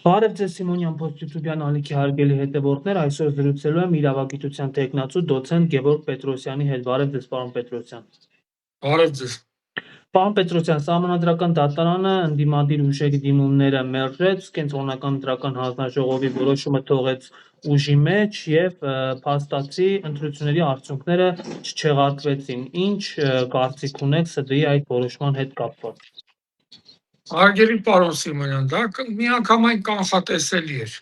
Բարև ձեզ Սիմոնյան Փոստյութուբյան ալիքի հարգելի հետևորդներ, այսօր զրուցելու եմ իրավագիտության թեկնածու դոցենտ Գևորգ Պետրոսյանի հետ։ Բարև ձեզ, պարոն Պետրոսյան։ Բարև ձեզ։ Պարոն Պետրոսյան, Սահմանադրական դատարանը ընդդիմադիր ուժերի դիմումները մերժեց, Կենտրոնական ընտրական հանձնաժողովի որոշումը թողեց ուժի մեջ եւ փաստացի ընտրությունների արդյունքները չչեղարկվեցին։ Ինչ կարծիք ունեք ՍԴ-ի այդ որոշման հետ կապված։ Հարգելի պարոն Սիմոնյան, դա միանգամայն կանխատեսելի էր,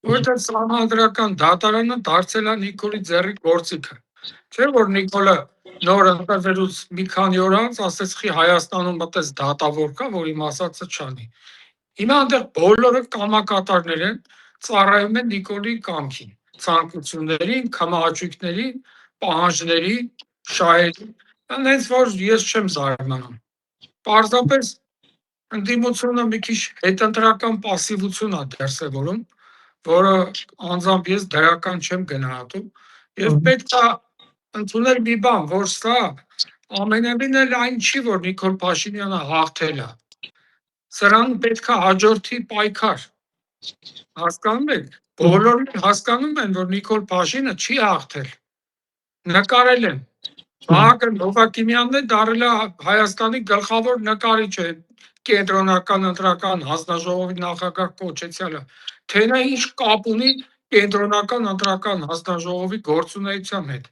որովհետև Սահմանադրական դատարանը դարձել է Նիկոլի ձեռի գործիքը։ Չէ՞ որ Նիկոլը նոր ընտրվելուց մի քանի օր անց ասեց՝ «Խի Հայաստանում մտես դատավոր կա, որ իմ ասածը չանի»։ Հիմա այնտեղ բոլորը կամակատարներ են, ծառայում են Նիկոլի կամքին, ցանկություններին, քմահաճույքներին, պահանջներին, շահերին։ Հենց որ ես չեմ զարմանում։ Պարզապես ընդդիմությունը մի քիչ հետընտրական պասիվություն է դրսևորում, որը անձամբ ես դրական չեմ գնահատում, եւ պետք է ընդունել մի բան, որ սա ամենևին էլ այն չի, որ Նիկոլ Փաշինյանը հաղթել է։ Սրան պետք է հաջորդի պայքար։ Հասկանում եք, բոլորը հասկանում են, որ Նիկոլ Փաշինը չի հաղթել։ Նկարել են։ Վահագն Հովակիմյանն է դարել է Հայաստանի գլխավոր նկարիչը, Կենտրոնական ընտրական հանձնաժողովի նախագահ կոչեցյալը, թե նա ինչ կապ ունի Կենտրոնական ընտրական հանձնաժողովի գործունեության հետ։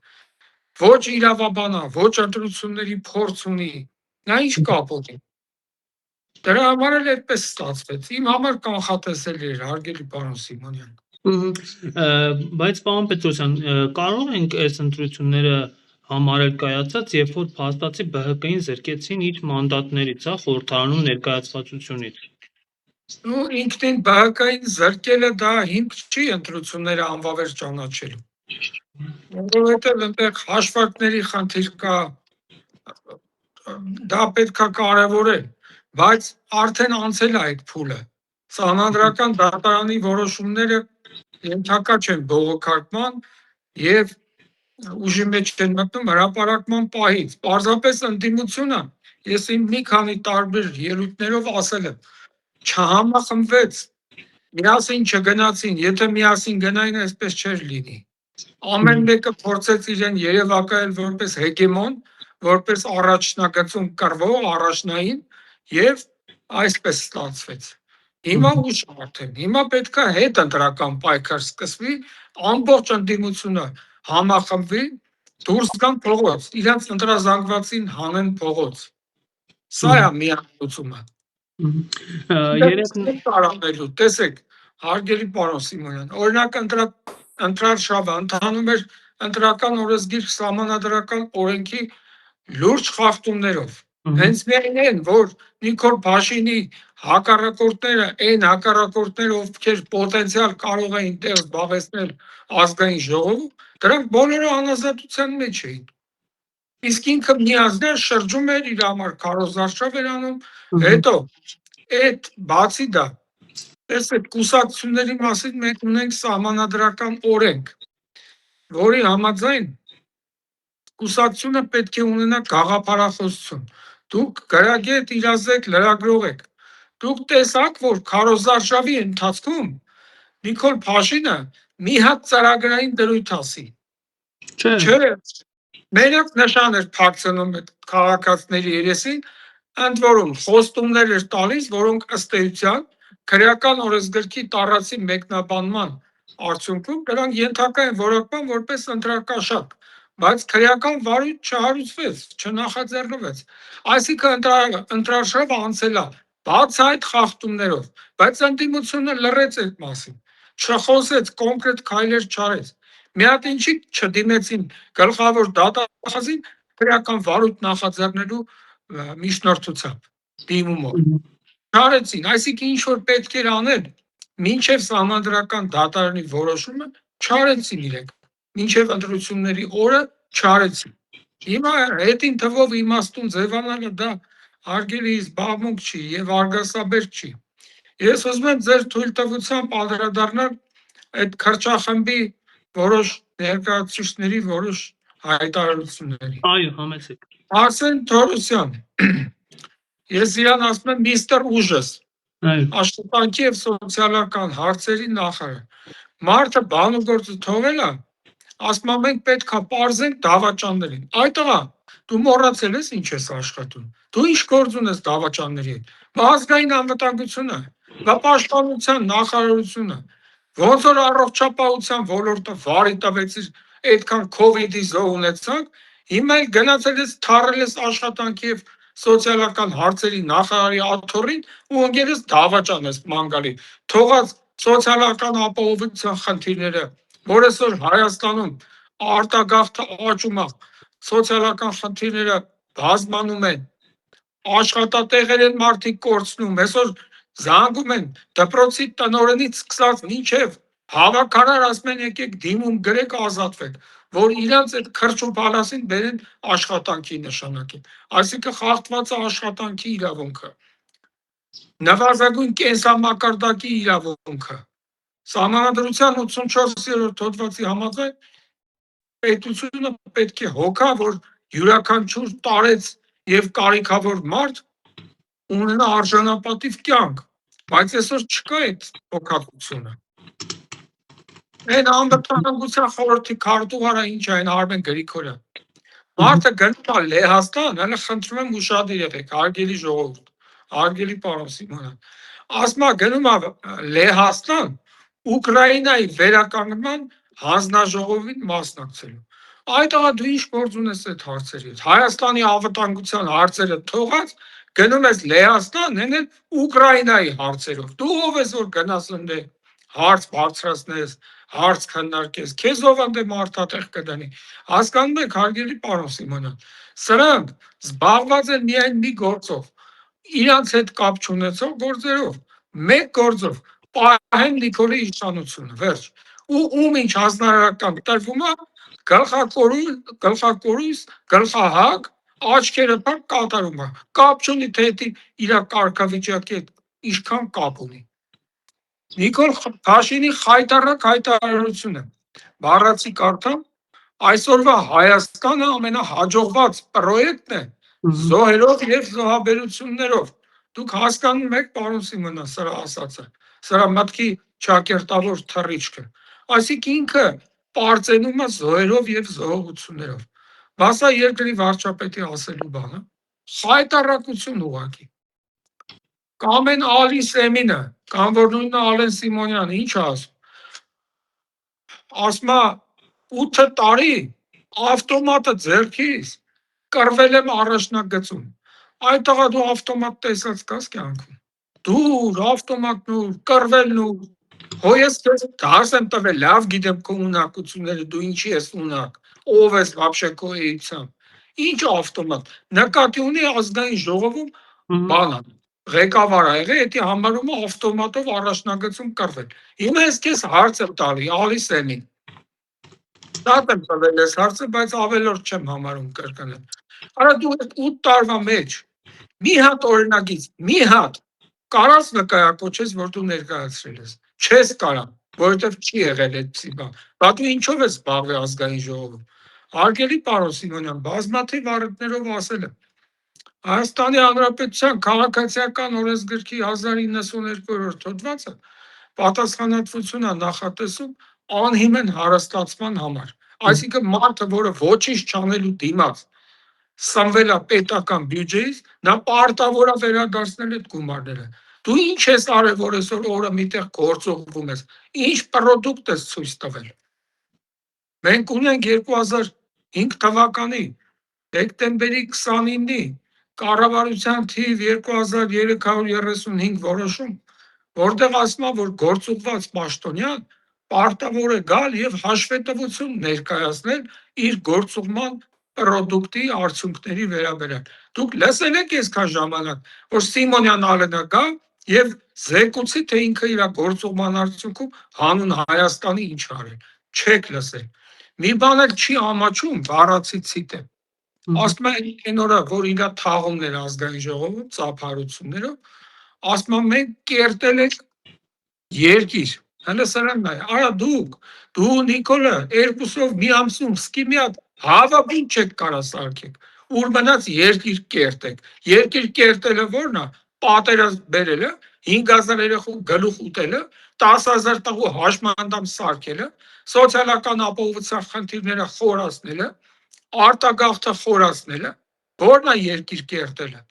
Ոչ իրավաբան է, ոչ ընտրությունների փորձ ունի, նա ինչ կապ ունի։ Դրա համար էլ այդպես ստացվեց։ Իմ համար կանխատեսելի էր, հարգելի պարոն Սիմոնյան։ Բայց պարոն Պետրոսյան, կարող ենք այս ընտրությունները համարել կայացած, երբ որ փաստացի ԲՀԿ-ին զրկեցին իր մանդատներից, խորհրդարանում ներկայացվածությունից։ Ինքնին ԲՀԿ-ին զրկելը դա հիմք չի ընտրությունները անվավեր ճանաչելու։ Որովհետև այնտեղ հաշվարկների խնդիր կա, դա պետք է կարևորել, բայց արդեն անցել է այդ փուլը։ Սահմանադրական դատարանի որոշումները ենթակա չեն բողոքարկման եւ ուժի մեջ չեն մտնում հրապարակման պահից։ Պարզապես ընդդիմությունը, ես իմ մի քանի տարբեր ելույթներով ասել եմ, չհամախմբվեց, միասին չգնացին, եթե միասին գնային, այսպես չէր լինի։ Ամեն մեկը փորձեց իրեն երևակայել որպես հեգեմոն, որպես առաջնագծում կռվող, առաջնային եւ այսպես ստացվեց։ Հիմա ուշ արդեն, հիմա պետք է հետընտրական պայքար սկսվի, ամբողջ ընդդիմությունը համախմբվի, դուրս գան փողոց, իրենց ընտրազանգվածին հանեն փողոց։ Սա է միացումը։ Տեսեք, հարգելի պարոն Սիմոնյան, օրինակ ընտրարշավը ընթանում էր ընտրական օրենսգիր սահմանադրական օրենքի լուրջ խախտումներով։ Հենց միայն են, որ Նիկոլ Փաշինի հակառակորդները, այն հակառակորդները, ովքեր պոտենցիալ կարող էին տեղ զբաղեցնել ազգային ժողովում, դրանք բոլորը անազատության մեջ էին։ Իսկ ինքը միազգան շրջում էր իր համար քարոզարշավ էր անում, հետո այդ բացի դա, տեսեք, կուսակցությունների մասին մենք ունենք սահմանադրական օրենք, որի համաձայն կուսակցությունը պետք է ունենա գաղափարախոսություն։ Դուք գրագետ, իրազեկ, լրագրող եք։ Դուք տեսաք, որ քարոզարշավի ընթացքում Նիկոլ Փաշինը մի հատ ծրագրային դրույթ ասի։ Չէ, մենակ նշան էր փակցնում այդ քաղաքացիների երեսին, ընդ որում խոստումներ էր տալիս, որոնք ըստ էության քրեական օրենսգրքի տառացի մեկնաբանման արդյունքում դրանք ենթակա են որակման որպես ընտրակաշառք, բայց քրեական վարույթ չհարուցվեց, չնախաձեռնվեց։ Այսինքն ընտրարշավը անցել է բացահայտ խախտումներով, բայց ընդդիմությունը լռեց այդ մասին, չխոսեց, կոնկրետ քայլեր չարեց։ Մի հատ ինչի չդիմեցին գլխավոր դատախազին քրեական վարույթ նախաձեռնելու միջնորդությամբ, դիմումով։ Չարեցին, այսինքն ինչ որ պետք էր անել, մինչև սահմանադրական դատարանի որոշումը չարեցին իրենք, մինչև ընտրությունների օրը չարեցին։ Հիմա հետին թվով իմաստուն ձևանալը դա հարգելի զբաղմունք չի եւ արգասաբեր չի։ Ես ուզում եմ ձեր թույլտվությամբ անդրադառնալ այդ քրճախմբի որոշ ներկայացուցիչների որոշ հայտարարությունների։ Այո, համեցեք։ Արսեն Թորոսյան, ես իրան ասում եմ միստր ուժս, Այո։ Աշխատանքի եւ սոցիալական հարցերի նախարար։ Մարդը բան ու գործը թողել է, ասում է մենք պետքա պարզենք դավաճաններին։ Այ տղա, դու մոռացել ես ինչ ես աշխատում։ Դու ինչ գործ ունես դավաճանների հետ։ Բա ազգային անվտանգությունը, բա պաշտպանության նախարարությունը, ոնց որ առողջապահության ոլորտը վարի տվեցիր, այդքան COVID-ի զոհ ունեցանք, հիմա էլ գնացել ես թարել ես աշխատանքի եւ սոցիալական հարցերի նախարարի աթոռին ու ընկել ես դավաճան ես մանգալի։ Թողած սոցիալական ապահովության խնդիրները, որ այսօր Հայաստանում արտագաղթը աճում է, սոցիալական խնդիրները բազմանում են, աշխատատեղեր են մարդիկ կորցնում, այսօր զանգում են դպրոցի տնօրենից սկսած մինչև հավաքարար ասում են եկեք դիմում գրեք ազատվեք, որ իրանց այդ քրճու բալասին բերեն աշխատանքի նշանակի։ Այսինքն խախտված է աշխատանքի իրավունքը, նվազագույն կենսամակարդակի իրավունքը։ Սահմանադրության 84-րդ հոդվածի համաձայն պետությունը պետք է հոգա, որ յուրաքանչյուր տարեց եւ կարիքավոր մարդ ունենա արժանապատիվ կյանք, բայց այսօր չկա այդ հոգատությունը։ Այն անվտանգության խորհրդի քարտուղարը ինչ այն Արմեն Գրիգորյան։ Մարդը գնում է Լեհաստան, հələ խնդրում եմ ուշադիր եղեք, հարգելի ժողովուրդ, հարգելի պարոն Սիմոնյան։ Ասում է գնում է Լեհաստան Ուկրաինայի վերականգնման հանձնաժողովին մասնակցելու։ Այդ աղա դու ինչ գործ ունես այդ հարցերի հետ։ Հայաստանի անվտանգության հարցերը թողած գնում ես Լեհաստան, հենց Ուկրաինայի հարցերով։ Դու ով ես որ գնաս ընդ հարց բարձրացնես, հարց քննարկես, քեզ ով ընդ մարդատեղ կդնի։ Հասկանում եք, հարգելի պարոն Սիմոնյան, սրանք զբաղված են միայն մի գործով, իրանց հետ կապ չունեցող գործերով, մեկ գործով պահեն Նիկոլի իշխանությունը, վերջ։ Ու ում ինչ հանձնարարական տրվում է, գլխակորույս, գլխահակ, աչքերը փակ կատարում է։ Կապ չունի թե իր կարգավիճակի հետ ինչքան կապ ունի։ Նիկոլ Փաշինի խայտառակ հայտարարությունը, բառացի կարդամ, այսօրվա Հայաստանը ամենահաջողված պրոյեկտն է զոհերով եւ զոհաբերություններով։ Դուք հասկանում եք, պարոն Սիմոնյան, սրա ասածը, սրա մտքի ճակերտավոր թռիչքը։ Այսինքն ինքը պարծենում է զոհերով եւ զոհողություններով։ Բա սա երկրի վարչապետի ասելու բան է։ Խայտառակություն ուղղակի։ Կամ են Ալի Սեմինը, կամ որ նույնը Ալեն Սիմոնյանը, ինչ ասում։ Ասում է 8 տարի ավտոմատը ձեռքիս կռվել եմ առաջնագծում։ Այդ տղա դու ավտոմատ տեսած կաս կյանքում։ Դուր ավտոմատն ու կռվելն ու հոյես դաս եմ տվել, լավ գիտեմ քո ունակությունները, դու ինչի ես ունակ, ով ես вообще քո էությամբ։ Ինչ ավտոմատ։ Նկատի ունի ազգային ժողովում բանը ղեկավար ա եղել, դա համարում է ավտոմատով առաջնագծում կռվել։ Հիմա ես քեզ հարց եմ տալի, Ալիս Էմին։ Շատ եմ տվել ես հարցը, բայց ավելորդ չեմ համարում կրկնել։ Արա դու այդ 8 տարվա մեջ մի հատ օրինագից, մի հատ կարաս նկայակոչես, որ դու ներկայացրել ես։ Չես կարա, որովհետև չի եղել այդպիսի բան։ Բա դու ինչով ես զբաղվել ազգային ժողովում։ Հարգելի պարոն Սիմոնյան, բազմաթիվ առիթներով ասել եմ։ Հայաստանի Հանրապետության քաղաքացիական օրենսգրքի 1092-րդ հոդվածը պատասխանատվություն է նախատեսում անհիմն հարստացման համար։ Այսինքն մարդը, որը ոչինչ չանելու դիմաց սնվել է պետական բյուջեից, նա պարտավոր է վերադարձնել այդ գումարները։ Դու ինչ ես արել, որ այսօր օրը միտեղ գործողվում ես, ինչ պրոդուկտ ես ցույց տվել։ Մենք ունենք 2005 թվականի դեկտեմբերի 29-ի կառավարության թիվ 2335 որոշում, որտեղ ասում է, որ գործուղված պաշտոնյան պարտավոր է գալ եւ հաշվետվություն ներկայացնել իր գործուղման պրոդուկտի արդյունքների վերաբերյալ։ Դուք լսել եք այսքան ժամանակ, որ Սիմոնյան Ալենը գա եւ զեկուցի, թե ինքը իր գործուղման արդյունքում հանուն Հայաստանի ինչ արել։ Չեք լսել։ Մի բան էլ չի ամաչում, բառացի ցիտե։ Ասում է այն օրը, որ իր թաղումներ ազգային ժողովում, ծափարություններով, ասում է մենք կերտել ենք երկիր։ Հələ սրանն է։ Արա դու Նիկոլը երկուսով մի ամսում սկի մի հատ հավաբուն չեք կարա սարքեք։ Ուր մնաց երկիր կերտեք։ Երկիր կերտելը ո՞րն է։ Պատերազմ բերելը։ 5000 երեխու գլուխ ուտելը, 10000 տղու հաշմանդամ սարքելը, սոցիալական ապահովության խնդիրները խորացնելը, արտագաղթը խորացնելը, որն է երկիր կերտելը։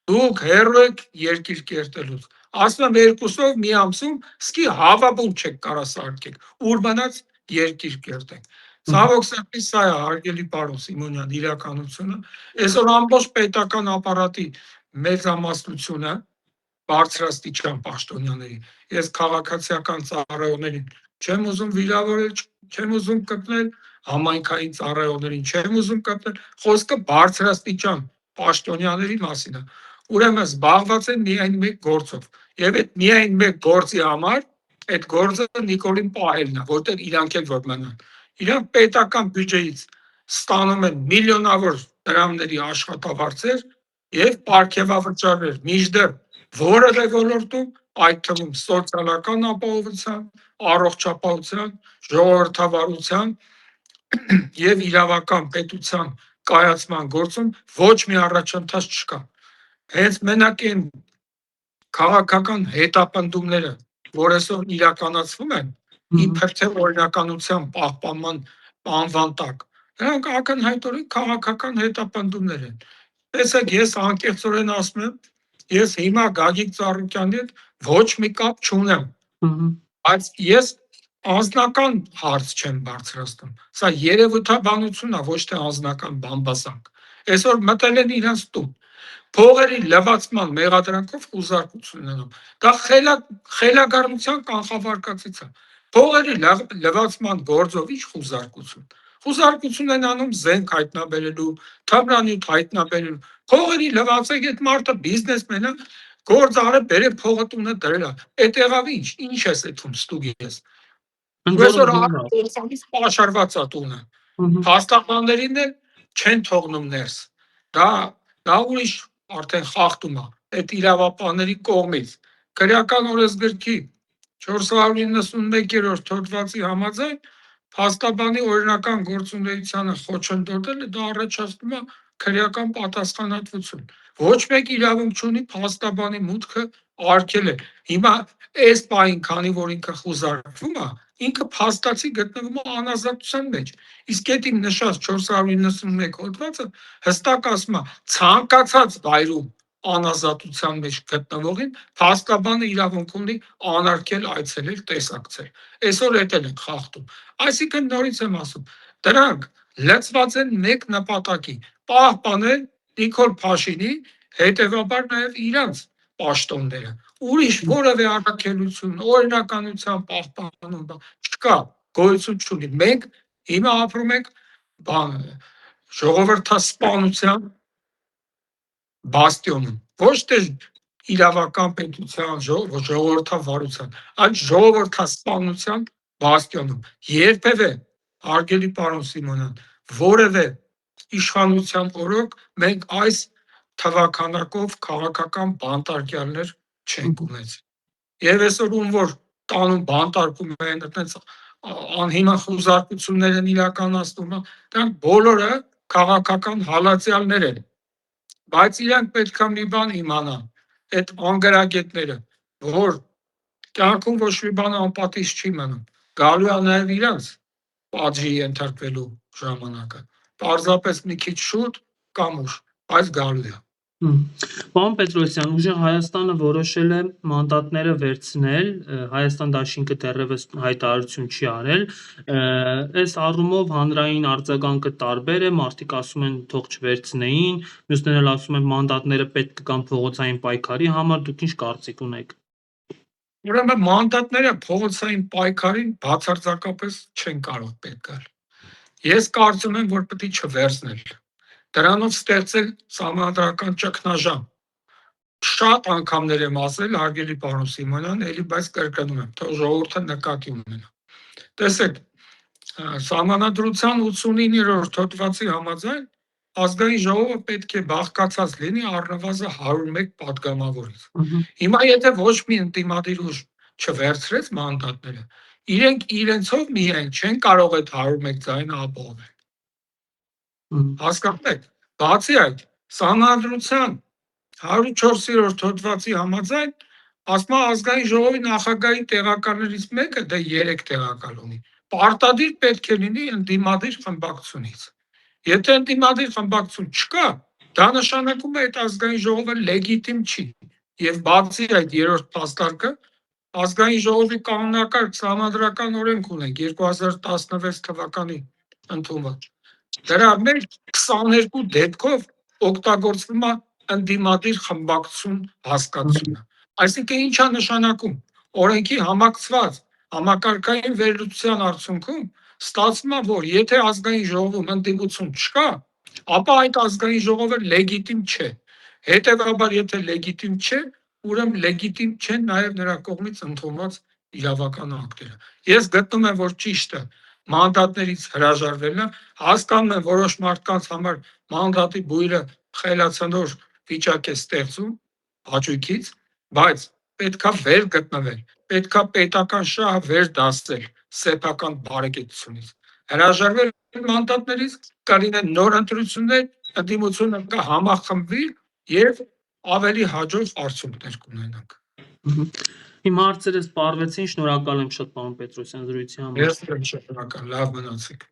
Դուք հեռու եք երկիր կերտելուց։ Ասում եմ երկուսով մի ամսում սկի հավաբուն չեք կարա սարքեք, ուր մնաց երկիր կերտեք։ Ցավոք սրտի սա է հարգելի պարոն Սիմոնյան իրականությունը։ Այսօր ամբողջ պետական ապարատի մեծամասնությունը բարձրաստիճան պաշտոնյաների։ Ես քաղաքացիական ծառայողներին չեմ ուզում վիրավորել, չեմ ուզում կպնել, համայնքային ծառայողներին չեմ ուզում կպնել, խոսքը բարձրաստիճան պաշտոնյաների մասին է։ Ուրեմն զբաղված են միայն մեկ գործով։ Եվ այդ միայն մեկ գործի համար այդ գործը Նիկոլին պահելն է, որտեղ իրանք էլ որ մնան։ Իրանք պետական բյուջեից ստանում են միլիոնավոր դրամների աշխատավարձեր եւ պարգևավճարներ, մինչդեռ որևէ ոլորտում, այդ թվում սոցիալական ապահովության, առողջապահության, ժողովրդավարության եւ իրավական պետության կայացման գործում ոչ մի առաջընթաց չկա։ Հենց մենակ այն քաղաքական հետապնդումները, որ այսօր իրականացվում են, իբր թե օրինականության պահպանման անվան տակ, դրանք ակնհայտորեն քաղաքական հետապնդումներ են։ Տեսեք, ես անկեղծորեն ասում եմ, ես հիմա Գագիկ Ծառուկյանի հետ ոչ մի կապ չունեմ, բայց ես անձնական հարց չեմ բարձրացնում։ Սա երևութաբանություն է, ոչ թե անձնական բամբասանք։ Այսօր մտել են իրենց տուն, փողերի լվացման մեղադրանքով խուզարկություն ունենում։ Դա խելագարության կանխավարկածից է։ Փողերի լվացման գործով ի՞նչ խուզարկություն։ Խուզարկություն են անում զենք հայտնաբերելու, թմրանյութ հայտնաբերելու։ Փողերի լվացեք, այդ մարդը բիզնեսմեն է, գործ արել, բերել փողը տունը դրել է։ Այդ եղավ ինչ ես այդում ստուգի ես։ Այսօր արցանից պաշարված է տունը։ Փաստաբաններին էլ չեն թողնում ներս։ Դա ուրիշ արդեն խախտում է այդ իրավապահների կողմից։ Քրեական օրենսգրքի 491-րդ հոդվածի համաձայն փաստաբանի օրինական գործունեությանը խոչընդոտելը դա առաջացնում է քրեական պատասխանատվություն։ Ոչ մեկ իրավունք չունի փաստաբանի մուտքը արգելել։ Հիմա այս պահին, քանի որ ինքը խուզարկվում է, ինքը փաստացի գտնվում է անազատության մեջ։ Իսկ այդ իմ նշած 491 հոդվածը հստակ ասում է, ցանկացած վայրում անազատության մեջ գտնվողին փաստաբանը իրավունք ունի անարգել, այցելել, տեսակցել։ Այսօր էդ էլ են խախտում։ Այսինքն նորից եմ ասում, դրանք լծված են մեկ նպատակի՝ պահպանել Նիկոլ Փաշինի, հետևաբար նաև իրանց պաշտոնները։ Ուրիշ որևէ առաքելություն, օրինականության պահպանում չկա, գոյություն չունի։ Մենք հիմա ապրում ենք ժողովրդասպանության բաստիոնում, ոչ թե իրավական պետության, ժողովրդավարության, այլ ժողովրդասպանության բաստիոնում։ Երբևէ, հարգելի պարոն Սիմոնյան, որևէ իշխանության օրոք մենք այս թվականակով քաղաքական բանտարկյալներ չենք ունեցել։ Եվ այսօր ում որ տանում բանտարկում են, այդպես անհիմն խուզարկություններ են իրականացնում, դրանք բոլորը քաղաքական հալածյալներ են։ Բայց իրանք պետք է մի բան իմանան, այդ անգրագետները, որ կյանքում ոչ մի բան անպատիժ չի մնում, գալու է նաև իրանց պատժի ենթարկվելու ժամանակը։ Պարզապես մի քիչ շուտ կամ ուշ, բայց գալու է։ Պարոն Պետրոսյան, ուժեղ Հայաստանը որոշել է մանդատները վերցնել, Հայաստան դաշինքը դեռևս հայտարարություն չի արել, այս առումով հանրային արձագանքը տարբեր է, մարդիկ ասում են թող չվերցնեին, մյուսներն էլ ասում են մանդատները պետք կգան փողոցային պայքարի համար, դուք ինչ կարծիք ունեք։ Ուրեմն մանդատները փողոցային պայքարին բացարձակապես չեն կարող պետք գալ։ Ես կարծում եմ, որ պետք է չվերցնել։ Դրանով ստեղծել սահմանադրական ճգնաժամ։ Շատ անգամներ եմ ասել, հարգելի պարոն Սիմոնյան, էլի բայց կրկնում եմ, թող ժողովուրդը նկատի ունենա։ Տեսեք, Սահմանադրության 89-րդ հոդվածի համաձայն ազգային ժողովը պետք է բաղկացած լինի առնվազն 101 պատգամավորից։ Հիմա եթե ոչ մի ընդդիմադիր ուժ չվերցրեց մանդատները, իրենք իրենցով միայն չեն կարող այդ 101 ձայնը ապահովել։ Հասկանում եք, բացի այդ, Սահմանադրության 104-րդ հոդվածի համաձայն ասում է ազգային ժողովի նախագահի տեղակալներից մեկը դա 3 տեղակալ ունի։ Պարտադիր պետք է լինի ընդդիմադիր խմբակցությունից։ Եթե ընդդիմադիր խմբակցություն չկա, դա նշանակում է այդ ազգային ժողովը լեգիտիմ չի։ Եվ բացի այդ երրորդ փաստարկը ազգային ժողովի կանոնակարգ սահմանադրական օրենք ունենք 2016 թվականի ընդունված։ Դրա մեջ 22 դեպքով օգտագործվում է ընդդիմադիր խմբակցություն հասկացությունը։ Այսինքն ի՞նչ է նշանակում։ Օրենքի համակցված համակարգային վերլուծության արդյունքում ստացվում է, որ եթե ազգային ժողովում ընդդիմություն չկա, ապա այդ ազգային ժողովը լեգիտիմ չէ։ Հետևաբար, եթե լեգիտիմ չէ, ուրեմն լեգիտիմ չեն նաև նրա կողմից ընդունված իրավական ակտերը։ Ես գտնում եմ, որ ճիշտ է մանդատներից հրաժարվելը, հասկանում եմ որոշ մարդկանց համար մանդատի բույրը խելացնոր վիճակ է ստեղծում հաճույքից, բայց պետքա վեր գտնվել, պետքա պետական շահը վեր դասել սեփական բարեկեցությունից։ Հրաժարվել մանդատներից կլինեն նոր ընտրություններ, ընդդիմությունը կհամախմբվի եւ ավելի հաջող արդյունքներ կունենանք։ Իմ հարցերս պարվեցին, շնորհակալ եմ շատ պարոն Պետրոսյան զրույցի համար։ Ես եմ շնորհակալ, լավ մնացեք։